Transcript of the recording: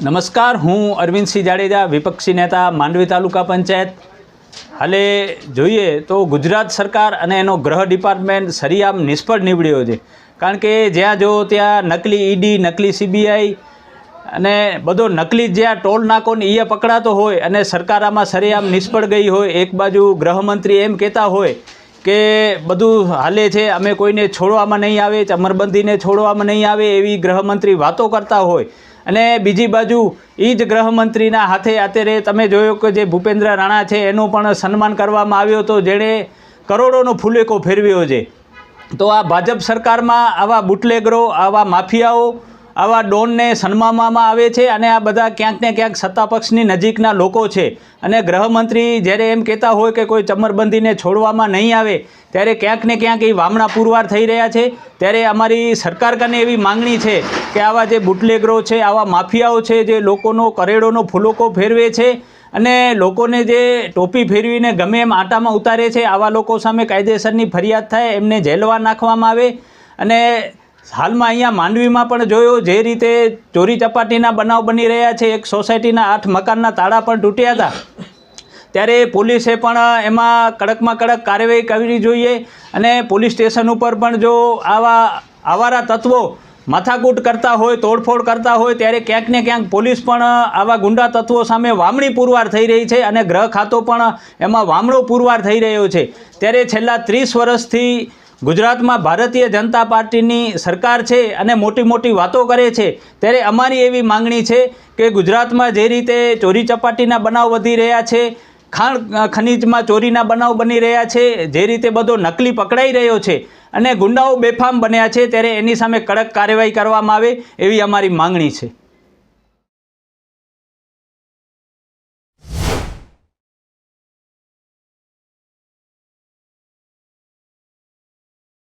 નમસ્કાર, હું અરવિંદસિંહ જાડેજા, વિપક્ષી નેતા, માંડવી તાલુકા પંચાયત. હાલે જોઈએ તો ગુજરાત સરકાર અને એનો ગૃહ ડિપાર્ટમેન્ટ સરિયામ નિષ્ફળ નીવડ્યો છે. કારણ કે જ્યાં જો ત્યાં નકલી ઈડી, નકલી સીબીઆઈ અને બધો નકલી જ્યાં ટોલ નાકોને એ પકડાતો હોય અને સરકાર આમાં સરિયામ નિષ્ફળ ગઈ હોય. એક બાજુ ગૃહમંત્રી એમ કહેતા હોય કે બધું હાલે છે, અમે કોઈને છોડવામાં નહીં આવે, ચમરબંધીને છોડવામાં નહીં આવે, એવી ગૃહમંત્રી વાતો કરતા હોય. અને બીજી બાજુ એ જ ગૃહમંત્રીના હાથે અત્યારે તમે જોયો કે જે ભૂપેન્દ્ર રાણા છે એનું પણ સન્માન કરવામાં આવ્યો હતો, જેણે કરોડોનો ફુલેકો ફેરવ્યો છે. તો આ ભાજપ સરકારમાં આવા બુટલેગરો, આવા માફિયાઓ, આવા ડોનને સન્માનવામાં આવે છે અને આ બધા ક્યાંક ને ક્યાંક સત્તાપક્ષની નજીકના લોકો છે. અને ગૃહમંત્રી જ્યારે એમ કહેતા હોય કે કોઈ ચમરબંધીને છોડવામાં નહીં આવે, ત્યારે ક્યાંક ને ક્યાંક એ વામણા પુરવાર થઈ રહ્યા છે. ત્યારે અમારી સરકાર કને એવી માંગણી છે કે આવા જે બુટલેગરો છે, આવા માફિયાઓ છે, જે લોકોનો કરેડોનો ફુલોકો ફેરવે છે અને લોકોને જે ટોપી ફેરવીને ગમે એમ આટામાં ઉતારે છે, આવા લોકો સામે કાયદેસરની ફરિયાદ થાય, એમને જેલમાં નાખવામાં આવે. અને હાલમાં અહીંયા માંડવીમાં પણ જોયો જે રીતે ચોરી ચપાટીના બનાવ બની રહ્યા છે. એક સોસાયટીના 8 મકાનના તાળા પણ તૂટ્યા હતા. ત્યારે પોલીસે પણ એમાં કડકમાં કડક કાર્યવાહી કરવી જોઈએ અને પોલીસ સ્ટેશન ઉપર પણ જો આવા આવારા તત્વો માથાકૂટ કરતા હોય, તોડફોડ કરતા હોય, ત્યારે ક્યાંક ને ક્યાંક પોલીસ પણ આવા ગુંડા તત્વો સામે વામણી પુરવાર થઈ રહી છે અને ગૃહ ખાતો પણ એમાં વામણો પુરવાર થઈ રહ્યો છે. ત્યારે છેલ્લા 30 વર્ષથી ગુજરાતમાં ભારતીય જનતા પાર્ટીની સરકાર છે અને મોટી મોટી વાતો કરે છે. ત્યારે અમારી એવી માંગણી છે કે ગુજરાતમાં જે રીતે ચોરી ચપાટીના બનાવ વધી રહ્યા છે, ખાણ ખનીજમાં ચોરીના બનાવ બની રહ્યા છે, જે રીતે બધો નકલી પકડાઈ રહ્યો છે અને ગુંડાઓ બેફામ બન્યા છે, ત્યારે એની સામે કડક કાર્યવાહી કરવામાં આવે એવી અમારી માંગણી છે.